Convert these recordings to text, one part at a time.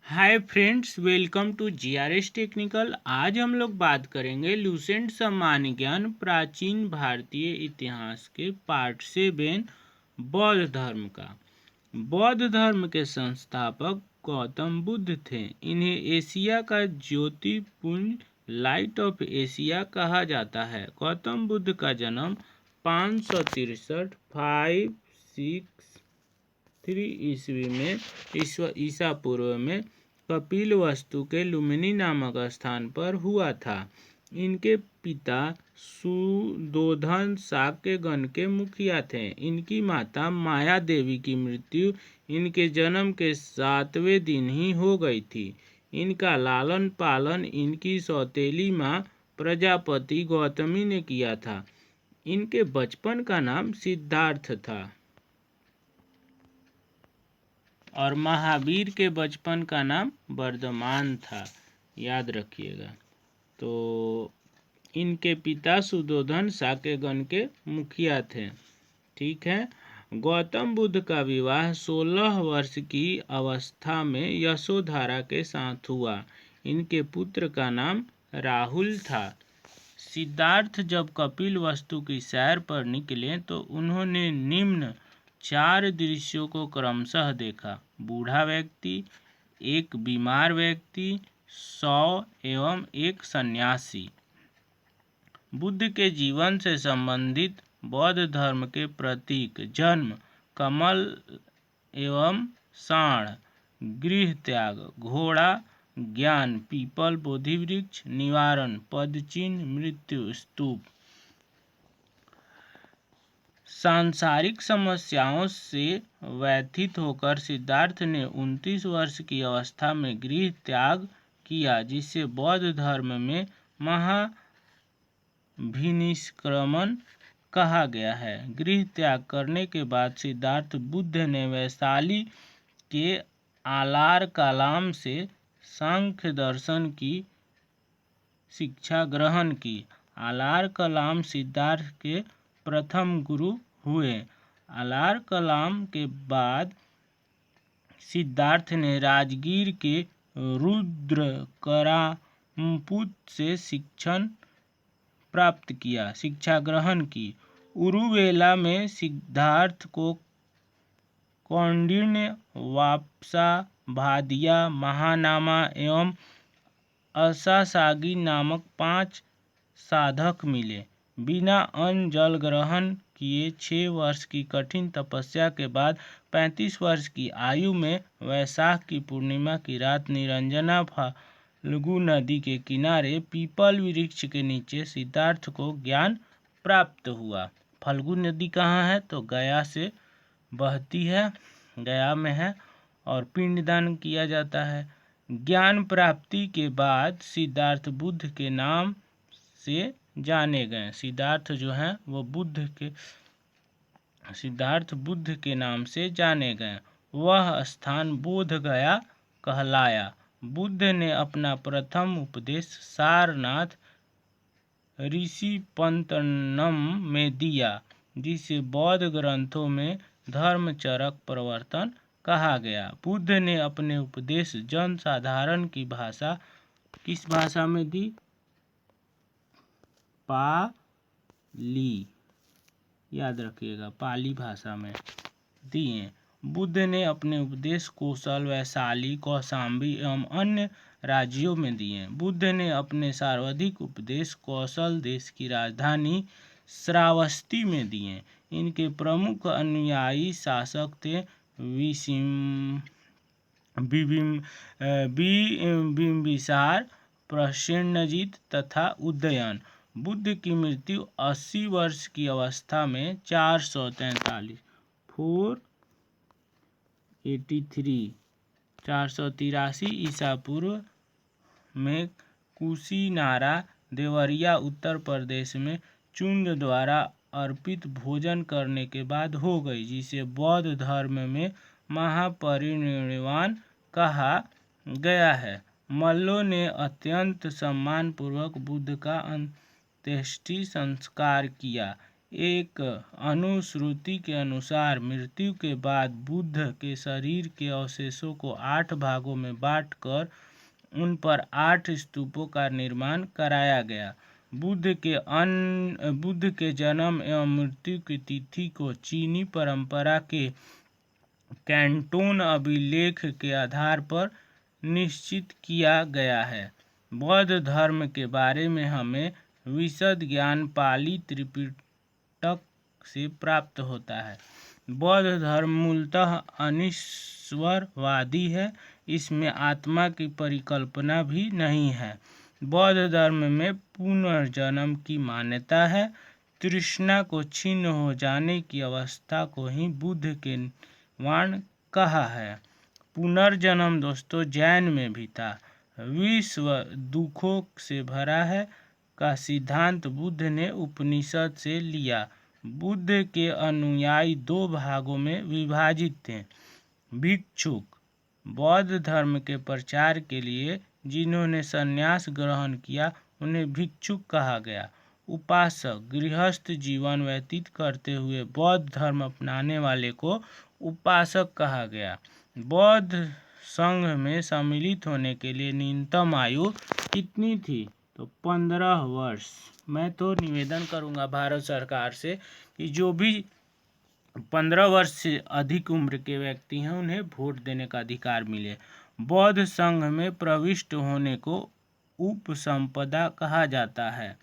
Hi friends, welcome to GRS technical. आज हम लोग बात करेंगे लुसेंट सामान्य ज्ञान प्राचीन भारतीय इतिहास के पार्ट 7 बौद्ध धर्म का। बौद्ध धर्म के संस्थापक गौतम बुद्ध थे। इन्हें एशिया का ज्योतिपुंज लाइट ऑफ एशिया कहा जाता है। गौतम बुद्ध का जन्म 563 563 ईस्वी में ईसा पूर्व में कपिलवस्तु के लुम्बिनी नामक स्थान पर हुआ था। इनके पिता सुदोधन शाक्य गण के मुखिया थे। इनकी माता माया देवी की मृत्यु इनके जन्म के 7वें दिन ही हो गई थी। इनका लालन पालन इनकी सौतेली माँ प्रजापति गौतमी ने किया था। इनके बचपन का नाम सिद्धार्थ था और महावीर के बचपन का नाम वर्धमान था, याद रखिएगा। तो इनके पिता सुदोधन शाक्यगण के मुखिया थे। ठीक है। गौतम बुद्ध का विवाह 16 वर्ष की अवस्था में यशोधरा के साथ हुआ। इनके पुत्र का नाम राहुल था। सिद्धार्थ जब कपिलवस्तु की सैर पर निकले तो उन्होंने निम्न 4 दृश्यों को क्रमशः देखा: बूढ़ा व्यक्ति, एक बीमार व्यक्ति, 100 एवं एक सन्यासी। बुद्ध के जीवन से संबंधित बौद्ध धर्म के प्रतीक जन्म, कमल एवं साण, गृह त्याग, घोड़ा, ज्ञान, पीपल, बोधि वृक्ष, निवारण, पदचिन्ह, मृत्यु, स्तूप। सांसारिक समस्याओं से व्यथित होकर सिद्धार्थ ने 29 वर्ष की अवस्था में गृह त्याग किया, जिसे बौद्ध धर्म में महाभिनिष्क्रमण कहा गया है। गृह त्याग करने के बाद सिद्धार्थ बुद्ध ने वैशाली के आलार कलाम से सांख्य दर्शन की शिक्षा ग्रहण की। आलार कलाम सिद्धार्थ के प्रथम गुरु हुए। आलार कलाम के बाद सिद्धार्थ ने राजगीर के रुद्रकरामपुत से शिक्षा ग्रहण की। उरुवेला में सिद्धार्थ को कौंडिन्य, वापसा, भादिया, महानामा एवं असासागी नामक 5 साधक मिले। बिना अन्न जल ग्रहण किए 6 वर्ष की कठिन तपस्या के बाद 35 वर्ष की आयु में वैशाख की पूर्णिमा की रात निरंजना फाल्गु नदी के किनारे पीपल वृक्ष के नीचे सिद्धार्थ को ज्ञान प्राप्त हुआ। फाल्गु नदी कहाँ है? तो गया से बहती है, गया में है, और पिंडदान किया जाता है। ज्ञान प्राप्ति के बाद सिद्धार्थ बुद्ध के नाम से जाने गए। सिद्धार्थ जो हैं वो सिद्धार्थ बुद्ध के नाम से जाने गए। वह स्थान बोध गया कहलाया। बुद्ध ने अपना प्रथम उपदेश सारनाथ ऋषिपंतनम में दिया, जिसे बौद्ध ग्रंथों में धर्मचरक प्रवर्तन कहा गया। बुद्ध ने अपने उपदेश जन साधारण की भाषा किस भाषा में दी? पाली, याद रखिएगा, पाली भाषा में दिए। बुद्ध ने अपने उपदेश कौशल, वैशाली, कौशाम्बी एवं अन्य राज्यों में दिए। बुद्ध ने अपने सर्वाधिक उपदेश कौशल देश की राजधानी श्रावस्ती में दिए। इनके प्रमुख अनुयायी शासक थे बिंबिसार, प्रसेनजीत तथा उदयन। बुद्ध की मृत्यु 80 वर्ष की अवस्था में 483 ईसा पूर्व में कुशीनारा, देवरिया, उत्तर प्रदेश में चुंद द्वारा अर्पित भोजन करने के बाद हो गई, जिसे बौद्ध धर्म में महापरिनिर्वाण कहा गया है। मल्लों ने अत्यंत सम्मानपूर्वक बुद्ध का अंत्येष्टि संस्कार किया। एक अनुश्रुति के अनुसार मृत्यु के बाद बुद्ध के शरीर के अवशेषों को 8 भागों में बांटकर उन पर 8 स्तूपों का निर्माण कराया गया। बुद्ध के जन्म एवं मृत्यु की तिथि को चीनी परंपरा के कैंटोन अभिलेख के आधार पर निश्चित किया गया है। बौद्ध धर्म के बारे में हमें विशद ज्ञान पाली त्रिपिटक से प्राप्त होता है। बौद्ध धर्म मूलतः अनिश्वरवादी है, इसमें आत्मा की परिकल्पना भी नहीं है। बौद्ध धर्म में पुनर्जन्म की मान्यता है। तृष्णा को क्षीण हो जाने की अवस्था को ही बुद्ध के निर्वाण कहा है। पुनर्जन्म दोस्तों जैन में भी था। विश्व दुखों से भरा है का सिद्धांत बुद्ध ने उपनिषद से लिया। बुद्ध के अनुयायी 2 भागों में विभाजित थे। भिक्षुक, बौद्ध धर्म के प्रचार के लिए जिन्होंने संन्यास ग्रहण किया उन्हें भिक्षुक कहा गया। उपासक, गृहस्थ जीवन व्यतीत करते हुए बौद्ध धर्म अपनाने वाले को उपासक कहा गया। बौद्ध संघ में सम्मिलित होने के लिए न्यूनतम आयु कितनी थी? तो 15 वर्ष। मैं तो निवेदन करूंगा भारत सरकार से कि जो भी 15 वर्ष से अधिक उम्र के व्यक्ति हैं उन्हें वोट देने का अधिकार मिले। बौद्ध संघ में प्रविष्ट होने को उपसंपदा कहा जाता है।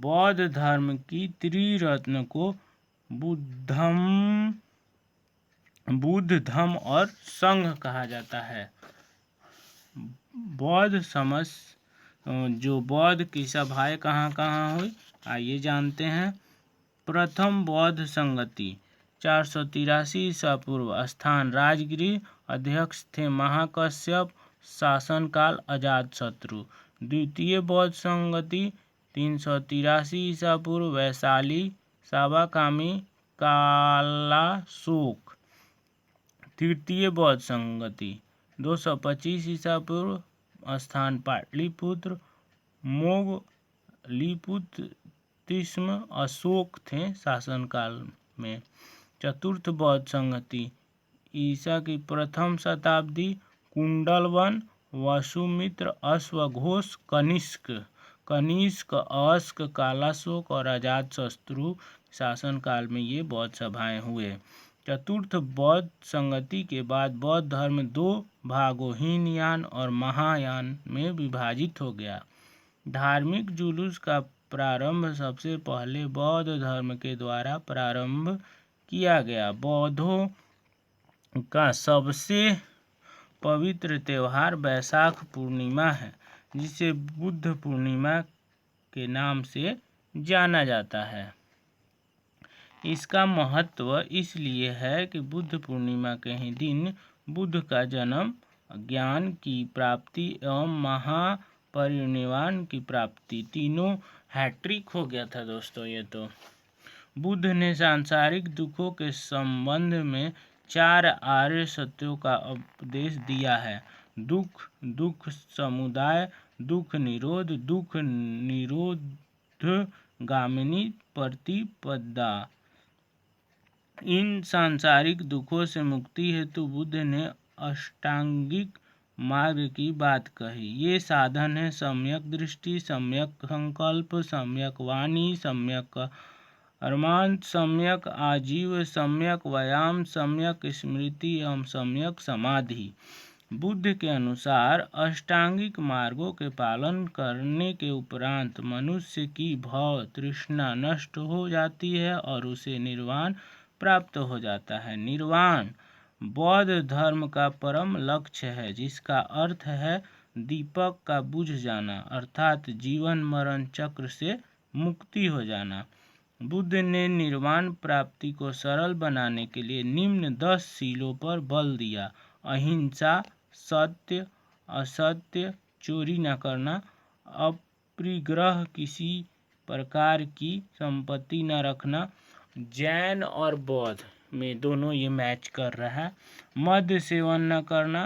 बौद्ध धर्म की त्रिरत्न को बुद्ध धम्म और संघ कहा जाता है। बौद्ध की सभाएं कहाँ कहाँ हुई, आइए जानते हैं। प्रथम बौद्ध संगति 483 ईसा पूर्व, स्थान राजगृह, अध्यक्ष थे महाकश्यप, शासनकाल अजातशत्रु। द्वितीय बौद्ध संगति 383 ईसा पूर्व, वैशाली, साबाकामी, कालाशोक। तृतीय बौद्ध संगति 225 ईसा पूर्व, स्थान पाटलिपुत्र, मोगलिपुत्र अशोक थे शासनकाल में। चतुर्थ बौद्ध संगति ईसा की प्रथम शताब्दी, कुंडलवन, वसुमित्र, अश्वघोष, कनिष्क, अस्क, कालाशोक और अजातशत्रु शासनकाल में ये बौद्ध सभाएं हुए। चतुर्थ बौद्ध संगति के बाद बौद्ध धर्म 2 भागों हीनयान और महायान में विभाजित हो गया। धार्मिक जुलूस का प्रारंभ सबसे पहले बौद्ध धर्म के द्वारा प्रारंभ किया गया। बौद्धों का सबसे पवित्र त्योहार बैसाख पूर्णिमा है, जिसे बुद्ध पूर्णिमा के नाम से जाना जाता है। इसका महत्व इसलिए है कि बुद्ध पूर्णिमा के ही दिन बुद्ध का जन्म, ज्ञान की प्राप्ति एवं महापरिनिर्वाण की प्राप्ति, तीनों हैट्रिक हो गया था दोस्तों। ये तो बुद्ध ने सांसारिक दुखों के संबंध में 4 आर्य सत्यों का उपदेश दिया है। दुख समुदाय, दुख निरोधगामिनी प्रतिपदा। इन सांसारिक दुखों से मुक्ति हेतु बुद्ध ने अष्टांगिक मार्ग की बात कही। ये साधन है सम्यक दृष्टि, सम्यक संकल्प, सम्यक वाणी, सम्यक कर्मांत, सम्यक आजीव, सम्यक व्यायाम, सम्यक स्मृति एवं सम्यक समाधि। बुद्ध के अनुसार अष्टांगिक मार्गों के पालन करने के उपरांत मनुष्य की भव तृष्णा नष्ट हो जाती है और उसे निर्वाण प्राप्त हो जाता है। निर्वाण बौद्ध धर्म का परम लक्ष्य है, जिसका अर्थ है दीपक का बुझ जाना, अर्थात जीवन मरण चक्र से मुक्ति हो जाना। बुद्ध ने निर्वाण प्राप्ति को सरल बनाने के लिए निम्न 10 शीलों पर बल दिया: अहिंसा, सत्य, असत्य, चोरी न करना, अपरिग्रह, किसी प्रकार की संपत्ति न रखना। जैन और बौद्ध में दोनों ये मैच कर रहा है। मद्य सेवन न करना,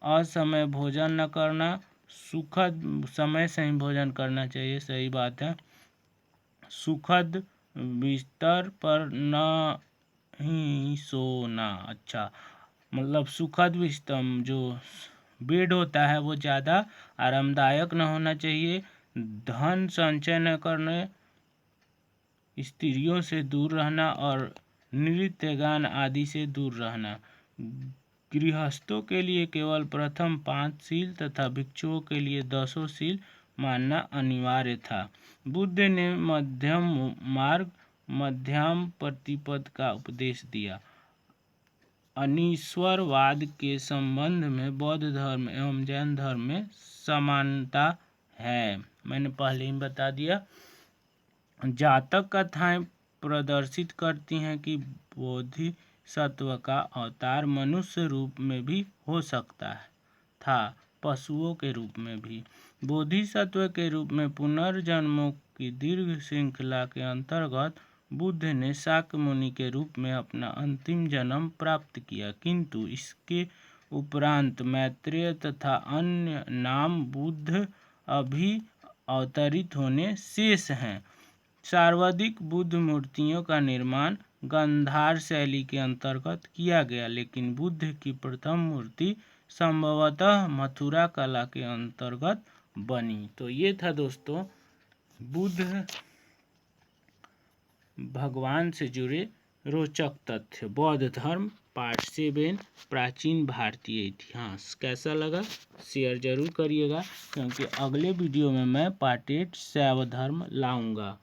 असमय भोजन न करना, सुखद समय से ही भोजन करना चाहिए, सही बात है। सुखद बिस्तर पर न ही सोना। अच्छा, मतलब सुखद बिस्तर जो बेड होता है वो ज़्यादा आरामदायक न होना चाहिए। धन संचय न करने, स्त्रियों से दूर रहना और नृत्य गान आदि से दूर रहना। गृहस्थों के लिए केवल प्रथम 5 शील तथा भिक्षुओं के लिए 10 शील मानना अनिवार्य था। बुद्ध ने मध्यम मार्ग, मध्यम प्रतिपद का उपदेश दिया। अनीश्वरवाद के संबंध में बौद्ध धर्म एवं जैन धर्म में समानता है, मैंने पहले ही बता दिया। जातक कथाएं प्रदर्शित करती हैं कि बोधिसत्व का अवतार मनुष्य रूप में भी हो सकता था, पशुओं के रूप में भी। बोधिसत्व के रूप में पुनर्जन्मों की दीर्घ श्रृंखला के अंतर्गत बुद्ध ने शाक्य मुनि के रूप में अपना अंतिम जन्म प्राप्त किया, किंतु इसके उपरांत मैत्रेय तथा अन्य नाम बुद्ध अभी अवतरित होने शेष हैं। सर्वाधिक बुद्ध मूर्तियों का निर्माण गांधार शैली के अंतर्गत किया गया, लेकिन बुद्ध की प्रथम मूर्ति संभवतः मथुरा कला के अंतर्गत बनी। तो ये था दोस्तों बुद्ध भगवान से जुड़े रोचक तथ्य। बौद्ध धर्म पार्ट 7 प्राचीन भारतीय इतिहास। कैसा लगा शेयर जरूर करिएगा, क्योंकि अगले वीडियो में मैं पार्ट 8 शैव धर्म लाऊंगा।